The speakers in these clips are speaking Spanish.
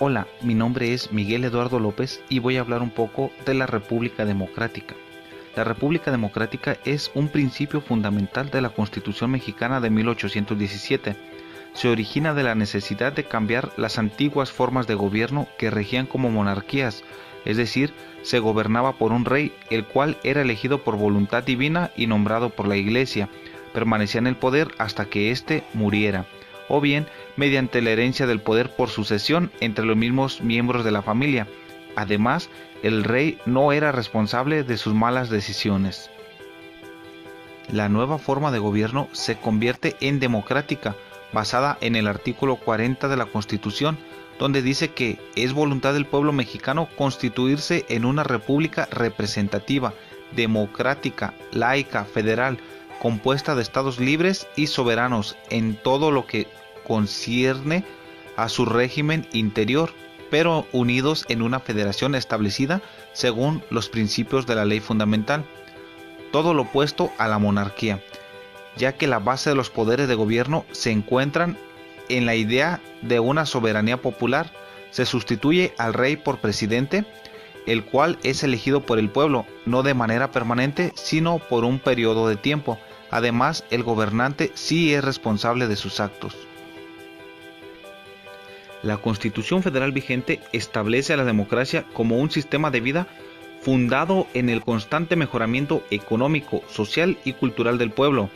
Hola, mi nombre es Miguel Eduardo López y voy a hablar un poco de la República Democrática. La República Democrática es un principio fundamental de la Constitución Mexicana de 1817. Se origina de la necesidad de cambiar las antiguas formas de gobierno que regían como monarquías, es decir, se gobernaba por un rey, el cual era elegido por voluntad divina y nombrado por la Iglesia, permanecía en el poder hasta que éste muriera, o bien mediante la herencia del poder por sucesión entre los mismos miembros de la familia. Además, el rey no era responsable de sus malas decisiones. La nueva forma de gobierno se convierte en democrática, basada en el artículo 40 de la Constitución, donde dice que es voluntad del pueblo mexicano constituirse en una república representativa, democrática, laica, federal, compuesta de estados libres y soberanos en todo lo que concierne a su régimen interior, pero unidos en una federación establecida según los principios de la ley fundamental. Todo lo opuesto a la monarquía, ya que la base de los poderes de gobierno se encuentran en la idea de una soberanía popular. Se sustituye al rey por presidente, el cual es elegido por el pueblo, no de manera permanente, sino por un periodo de tiempo. Además, el gobernante sí es responsable de sus actos. La Constitución Federal vigente establece a la democracia como un sistema de vida fundado en el constante mejoramiento económico, social y cultural del pueblo.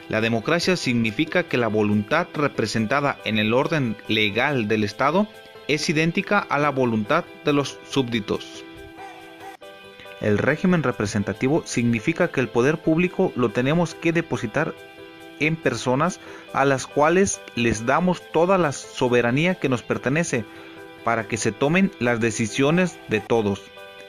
La democracia significa que la voluntad representada en el orden legal del Estado es idéntica a la voluntad de los súbditos. El régimen representativo significa que el poder público lo tenemos que depositar en personas a las cuales les damos toda la soberanía que nos pertenece para que se tomen las decisiones de todos.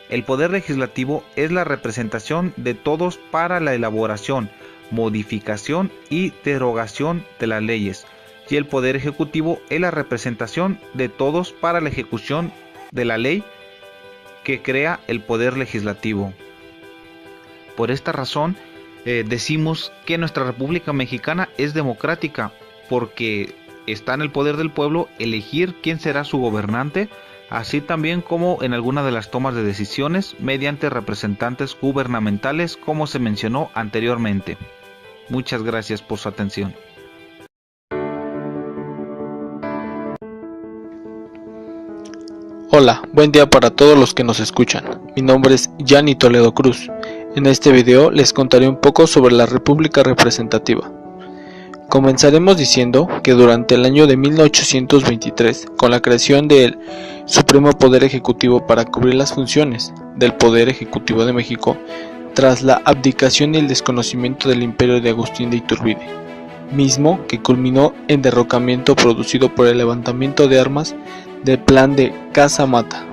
El poder legislativo es la representación de todos para la elaboración, modificación y derogación de las leyes, y el poder ejecutivo es la representación de todos para la ejecución de la ley que crea el poder legislativo. Por esta razón, decimos que nuestra República Mexicana es democrática, porque está en el poder del pueblo elegir quién será su gobernante, así también como en alguna de las tomas de decisiones mediante representantes gubernamentales, como se mencionó anteriormente. Muchas gracias por su atención. Hola, buen día para todos los que nos escuchan. Mi nombre es Yanni Toledo Cruz. En este video les contaré un poco sobre la República Representativa. Comenzaremos diciendo que durante el año de 1823, con la creación del Supremo Poder Ejecutivo para cubrir las funciones del Poder Ejecutivo de México, tras la abdicación y el desconocimiento del imperio de Agustín de Iturbide, mismo que culminó en derrocamiento producido por el levantamiento de armas del Plan de Casamata,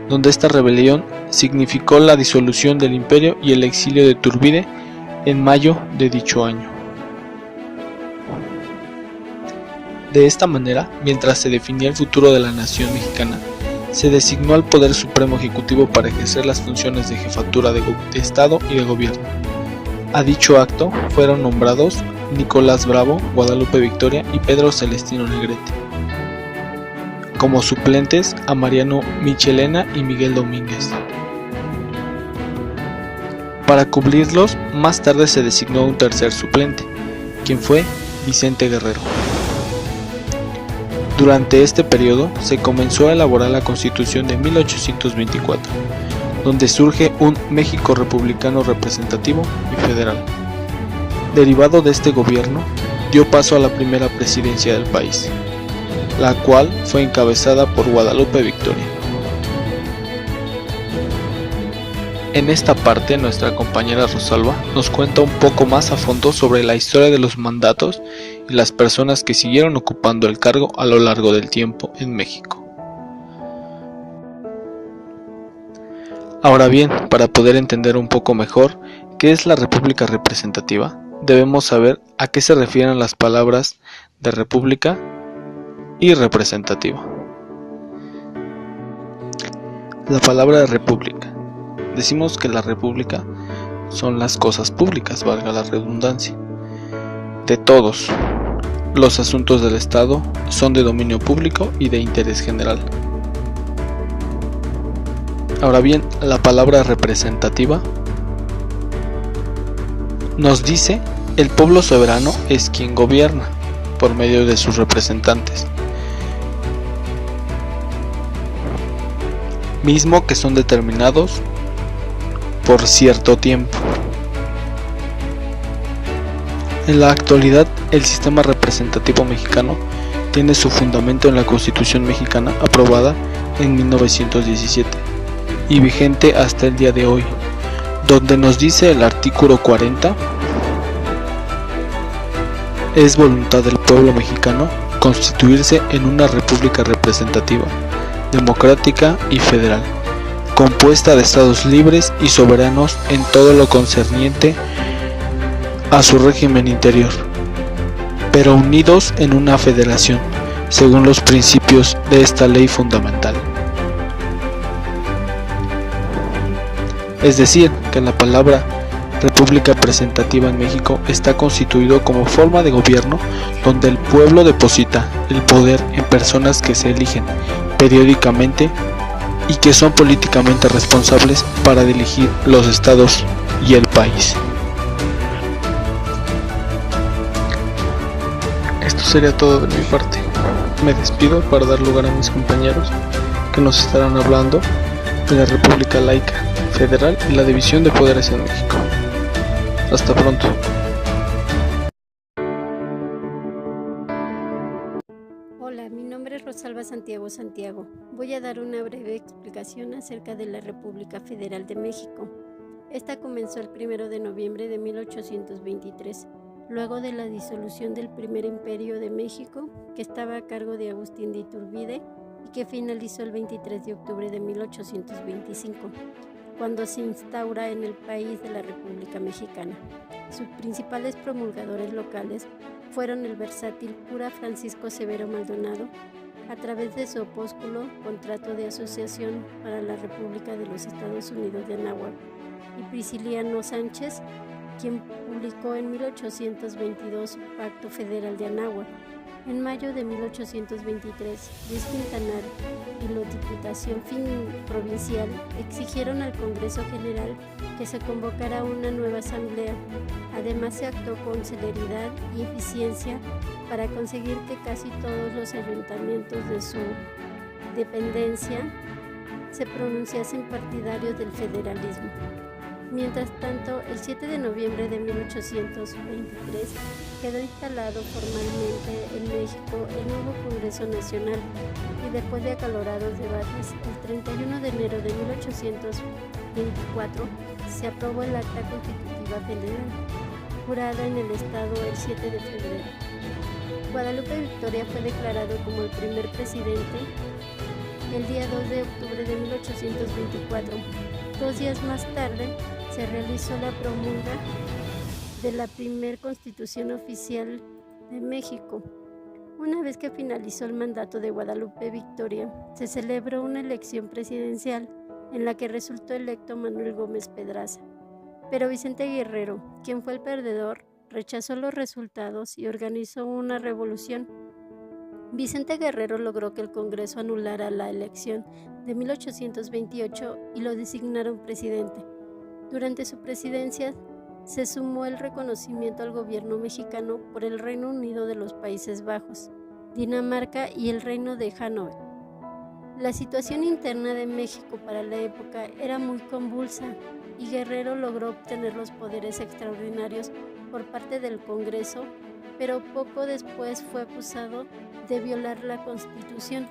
donde esta rebelión significó la disolución del imperio y el exilio de Iturbide en mayo de dicho año. De esta manera, mientras se definía el futuro de la nación mexicana, se designó al Poder Supremo Ejecutivo para ejercer las funciones de jefatura de Estado y de gobierno. A dicho acto fueron nombrados Nicolás Bravo, Guadalupe Victoria y Pedro Celestino Negrete. Como suplentes a Mariano Michelena y Miguel Domínguez. Para cubrirlos, más tarde se designó un tercer suplente, quien fue Vicente Guerrero. Durante este periodo se comenzó a elaborar la Constitución de 1824, donde surge un México republicano representativo y federal. Derivado de este gobierno, dio paso a la primera presidencia del país, la cual fue encabezada por Guadalupe Victoria. En esta parte, nuestra compañera Rosalba nos cuenta un poco más a fondo sobre la historia de los mandatos y las personas que siguieron ocupando el cargo a lo largo del tiempo en México. Ahora bien, para poder entender un poco mejor qué es la República Representativa, debemos saber a qué se refieren las palabras de república y representativa. La palabra república. Decimos que la república son las cosas públicas, valga la redundancia, de todos, los asuntos del Estado son de dominio público y de interés general. Ahora bien, la palabra representativa nos dice: el pueblo soberano es quien gobierna por medio de sus representantes, mismo que son determinados por cierto tiempo. En la actualidad, el sistema representativo mexicano tiene su fundamento en la Constitución mexicana aprobada en 1917 y vigente hasta el día de hoy, donde nos dice el artículo 40: es voluntad del pueblo mexicano constituirse en una república representativa, democrática y federal, compuesta de estados libres y soberanos en todo lo concerniente a su régimen interior, pero unidos en una federación, según los principios de esta ley fundamental. Es decir, que la palabra república representativa en México está constituido como forma de gobierno donde el pueblo deposita el poder en personas que se eligen periódicamente y que son políticamente responsables para dirigir los estados y el país. Esto sería todo de mi parte. Me despido para dar lugar a mis compañeros que nos estarán hablando de la República Laica, Federal y la división de poderes en México. Hasta pronto. Hola, mi nombre es Rosalba Santiago. Voy a dar una breve explicación acerca de la República Federal de México. Esta comenzó el 1 de noviembre de 1823, luego de la disolución del Primer Imperio de México, que estaba a cargo de Agustín de Iturbide y que finalizó el 23 de octubre de 1825, cuando se instaura en el país de la República Mexicana. Sus principales promulgadores locales fueron el versátil cura Francisco Severo Maldonado, a través de su opúsculo Contrato de Asociación para la República de los Estados Unidos de Anáhuac, y Prisciliano Sánchez, quien publicó en 1822 Pacto Federal de Anáhuac. En mayo de 1823, Luis Quintanar y la Diputación Provincial exigieron al Congreso General que se convocara una nueva asamblea. Además, se actuó con celeridad y eficiencia para conseguir que casi todos los ayuntamientos de su dependencia se pronunciasen partidarios del federalismo. Mientras tanto, el 7 de noviembre de 1823 quedó instalado formalmente en México el nuevo Congreso Nacional y después de acalorados debates, el 31 de enero de 1824 se aprobó el Acta Constitutiva Federal, jurada en el Estado el 7 de febrero. Guadalupe Victoria fue declarado como el primer presidente el día 2 de octubre de 1824. 2 días más tarde se realizó la promulga de la primer Constitución oficial de México. Una vez que finalizó el mandato de Guadalupe Victoria, se celebró una elección presidencial en la que resultó electo Manuel Gómez Pedraza. Pero Vicente Guerrero, quien fue el perdedor, rechazó los resultados y organizó una revolución. Vicente Guerrero logró que el Congreso anulara la elección de 1828 y lo designaron presidente. Durante su presidencia se sumó el reconocimiento al gobierno mexicano por el Reino Unido de los Países Bajos, Dinamarca y el Reino de Hannover. La situación interna de México para la época era muy convulsa y Guerrero logró obtener los poderes extraordinarios por parte del Congreso, pero poco después fue acusado de violar la Constitución.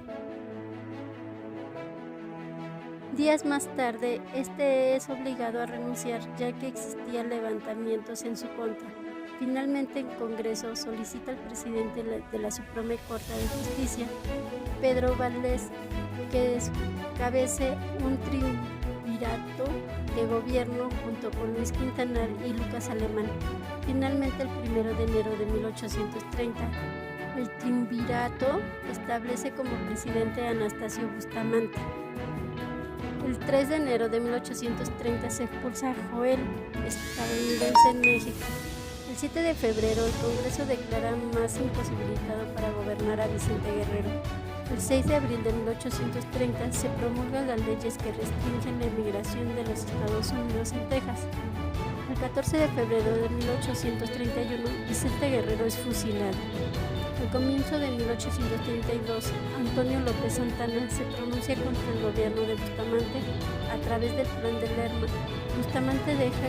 Días más tarde, este es obligado a renunciar ya que existían levantamientos en su contra. Finalmente, el Congreso solicita al presidente de la Suprema Corte de Justicia, Pedro Valdez, que encabece un triunvirato de gobierno junto con Luis Quintanar y Lucas Alemán. Finalmente, el 1 de enero de 1830, el triunvirato establece como presidente a Anastasio Bustamante. El 3 de enero de 1830 se expulsa a Joel, estadounidense en México. El 7 de febrero, el Congreso declara más imposibilitado para gobernar a Vicente Guerrero. El 6 de abril de 1830 se promulgan las leyes que restringen la emigración de los Estados Unidos en Texas. El 14 de febrero de 1831, Vicente Guerrero es fusilado. Al comienzo de 1832, Antonio López Santana se pronuncia contra el gobierno de Bustamante a través del Plan de Lerma. Bustamante deja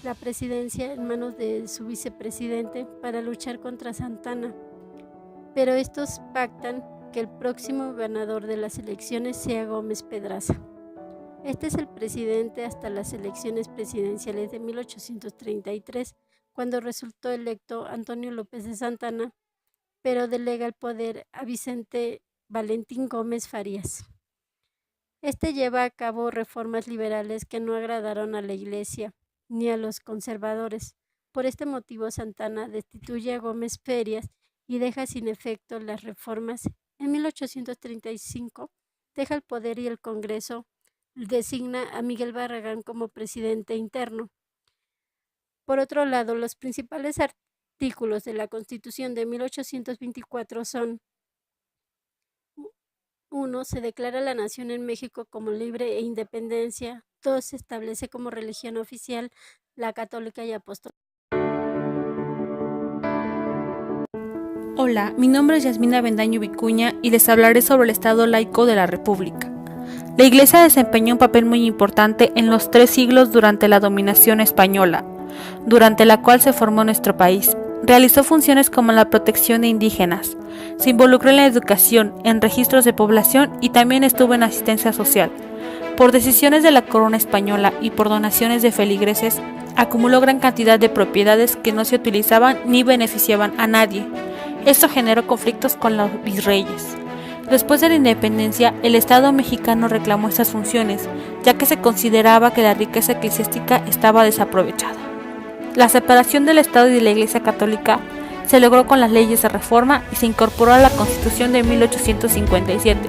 la presidencia en manos de su vicepresidente para luchar contra Santana, pero estos pactan que el próximo ganador de las elecciones sea Gómez Pedraza. Este es el presidente hasta las elecciones presidenciales de 1833, cuando resultó electo Antonio López de Santana, pero delega el poder a Vicente Valentín Gómez Farías. Este lleva a cabo reformas liberales que no agradaron a la Iglesia ni a los conservadores. Por este motivo, Santana destituye a Gómez Farías y deja sin efecto las reformas. En 1835 deja el poder y el Congreso designa a Miguel Barragán como presidente interno. Por otro lado, los principales artículos de la Constitución de 1824 son: 1. Se declara la nación en México como libre e independencia. 2. Se establece como religión oficial la católica y apostólica. Hola, mi nombre es Yasmina Bendaño Vicuña y les hablaré sobre el Estado laico de la República. La Iglesia desempeñó un papel muy importante en los 3 siglos durante la dominación española, durante la cual se formó nuestro país. Realizó funciones como la protección de indígenas, se involucró en la educación, en registros de población y también estuvo en asistencia social. Por decisiones de la corona española y por donaciones de feligreses, acumuló gran cantidad de propiedades que no se utilizaban ni beneficiaban a nadie. Esto generó conflictos con los virreyes. Después de la independencia, el Estado mexicano reclamó estas funciones, ya que se consideraba que la riqueza eclesiástica estaba desaprovechada. La separación del Estado y de la Iglesia Católica se logró con las leyes de reforma y se incorporó a la Constitución de 1857,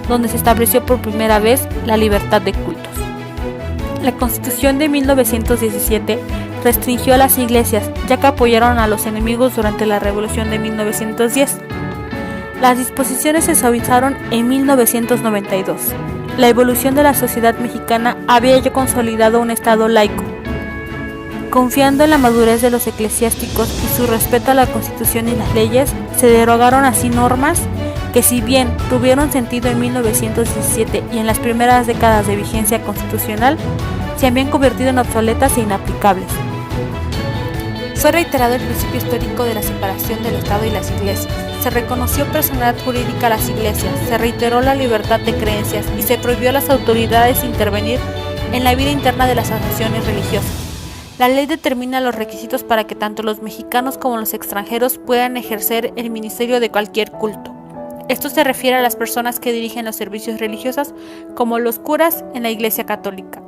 donde se estableció por primera vez la libertad de cultos. La Constitución de 1917 restringió a las iglesias, ya que apoyaron a los enemigos durante la Revolución de 1910. Las disposiciones se suavizaron en 1992. La evolución de la sociedad mexicana había ya consolidado un Estado laico. Confiando en la madurez de los eclesiásticos y su respeto a la Constitución y las leyes, se derogaron así normas que, si bien tuvieron sentido en 1917 y en las primeras décadas de vigencia constitucional, se habían convertido en obsoletas e inaplicables. Fue reiterado el principio histórico de la separación del Estado y las iglesias. Se reconoció personalidad jurídica a las iglesias, se reiteró la libertad de creencias y se prohibió a las autoridades intervenir en la vida interna de las asociaciones religiosas. La ley determina los requisitos para que tanto los mexicanos como los extranjeros puedan ejercer el ministerio de cualquier culto. Esto se refiere a las personas que dirigen los servicios religiosos, como los curas en la Iglesia Católica.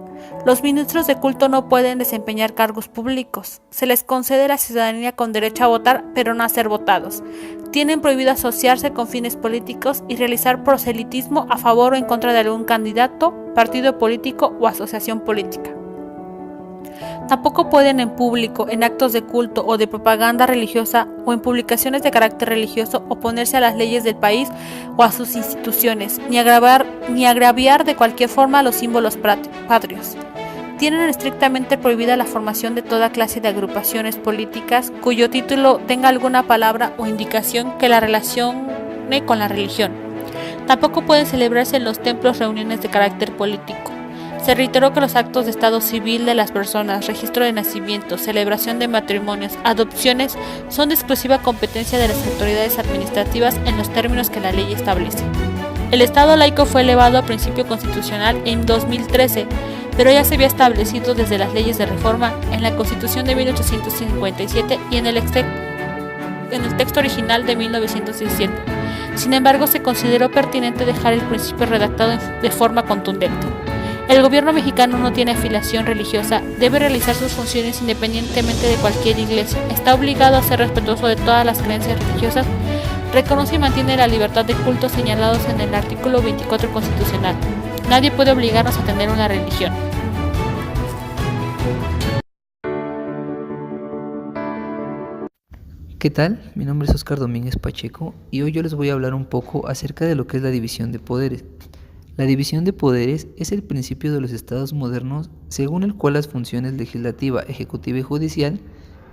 Los ministros de culto no pueden desempeñar cargos públicos. Se les concede la ciudadanía con derecho a votar, pero no a ser votados. Tienen prohibido asociarse con fines políticos y realizar proselitismo a favor o en contra de algún candidato, partido político o asociación política. Tampoco pueden en público, en actos de culto o de propaganda religiosa o en publicaciones de carácter religioso oponerse a las leyes del país o a sus instituciones, ni agraviar de cualquier forma los símbolos patrios. Tienen estrictamente prohibida la formación de toda clase de agrupaciones políticas cuyo título tenga alguna palabra o indicación que la relacione con la religión. Tampoco pueden celebrarse en los templos reuniones de carácter político. Se reiteró que los actos de estado civil de las personas, registro de nacimiento, celebración de matrimonios, adopciones, son de exclusiva competencia de las autoridades administrativas en los términos que la ley establece. El Estado laico fue elevado a principio constitucional en 2013, pero ya se había establecido desde las leyes de reforma en la Constitución de 1857 y en el texto original de 1917. Sin embargo, se consideró pertinente dejar el principio redactado de forma contundente. El gobierno mexicano no tiene afiliación religiosa, debe realizar sus funciones independientemente de cualquier iglesia, está obligado a ser respetuoso de todas las creencias religiosas, reconoce y mantiene la libertad de culto señalados en el artículo 24 constitucional. Nadie puede obligarnos a tener una religión. ¿Qué tal? Mi nombre es Oscar Domínguez Pacheco y hoy yo les voy a hablar un poco acerca de lo que es la división de poderes. La división de poderes es el principio de los estados modernos según el cual las funciones legislativa, ejecutiva y judicial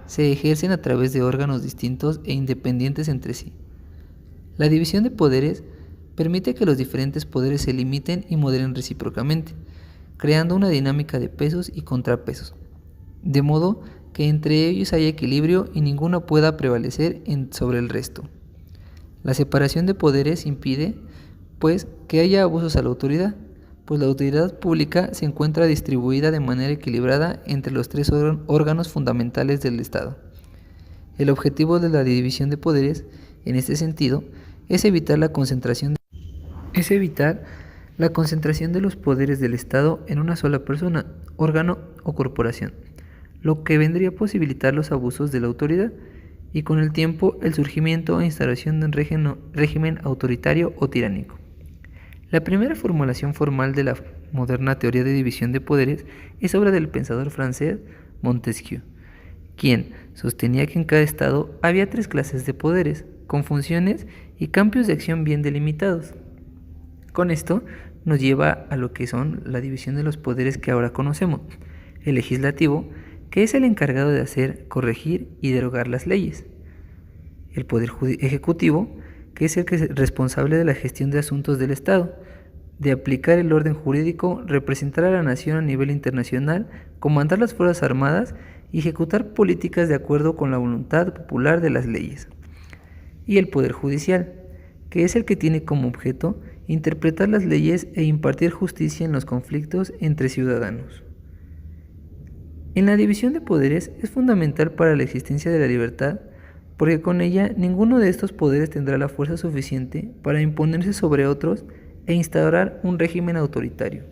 se ejercen a través de órganos distintos e independientes entre sí. La división de poderes permite que los diferentes poderes se limiten y moderen recíprocamente, creando una dinámica de pesos y contrapesos, de modo que entre ellos haya equilibrio y ninguno pueda prevalecer sobre el resto. La separación de poderes impide, pues, que haya abusos a la autoridad, pues la autoridad pública se encuentra distribuida de manera equilibrada entre los tres órganos fundamentales del Estado. El objetivo de la división de poderes, en este sentido, es evitar la concentración de los poderes del Estado en una sola persona, órgano o corporación, lo que vendría a posibilitar los abusos de la autoridad y con el tiempo el surgimiento e instalación de un régimen autoritario o tiránico. La primera formulación formal de la moderna teoría de división de poderes es obra del pensador francés Montesquieu, quien sostenía que en cada estado había tres clases de poderes, con funciones y campos de acción bien delimitados. Con esto nos lleva a lo que son la división de los poderes que ahora conocemos: el legislativo, que es el encargado de hacer, corregir y derogar las leyes; el poder ejecutivo, que es el responsable de la gestión de asuntos del Estado, de aplicar el orden jurídico, representar a la nación a nivel internacional, comandar las fuerzas armadas y ejecutar políticas de acuerdo con la voluntad popular de las leyes; y el poder judicial, que es el que tiene como objeto interpretar las leyes e impartir justicia en los conflictos entre ciudadanos. En la división de poderes es fundamental para la existencia de la libertad, porque con ella ninguno de estos poderes tendrá la fuerza suficiente para imponerse sobre otros e instaurar un régimen autoritario.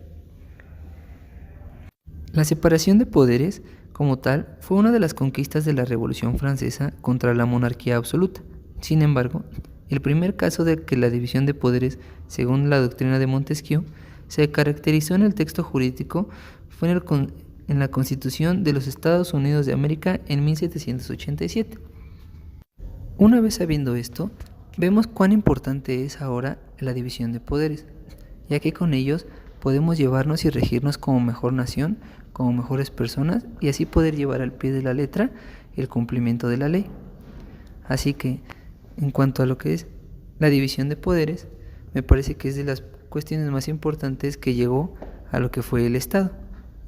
La separación de poderes, como tal, fue una de las conquistas de la Revolución Francesa contra la monarquía absoluta. Sin embargo, el primer caso de que la división de poderes, según la doctrina de Montesquieu, se caracterizó en el texto jurídico fue en la Constitución de los Estados Unidos de América en 1787. Una vez sabiendo esto, vemos cuán importante es ahora la división de poderes, ya que con ellos podemos llevarnos y regirnos como mejor nación, como mejores personas y así poder llevar al pie de la letra el cumplimiento de la ley. Así que, en cuanto a lo que es la división de poderes, me parece que es de las cuestiones más importantes que llegó a lo que fue el Estado,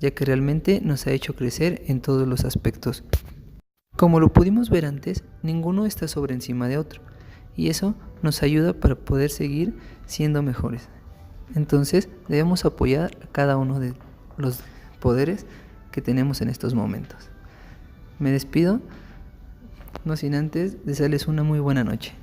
ya que realmente nos ha hecho crecer en todos los aspectos. Como lo pudimos ver antes, ninguno está sobre encima de otro, y eso nos ayuda para poder seguir siendo mejores. Entonces, debemos apoyar a cada uno de los poderes que tenemos en estos momentos. Me despido, no sin antes desearles una muy buena noche.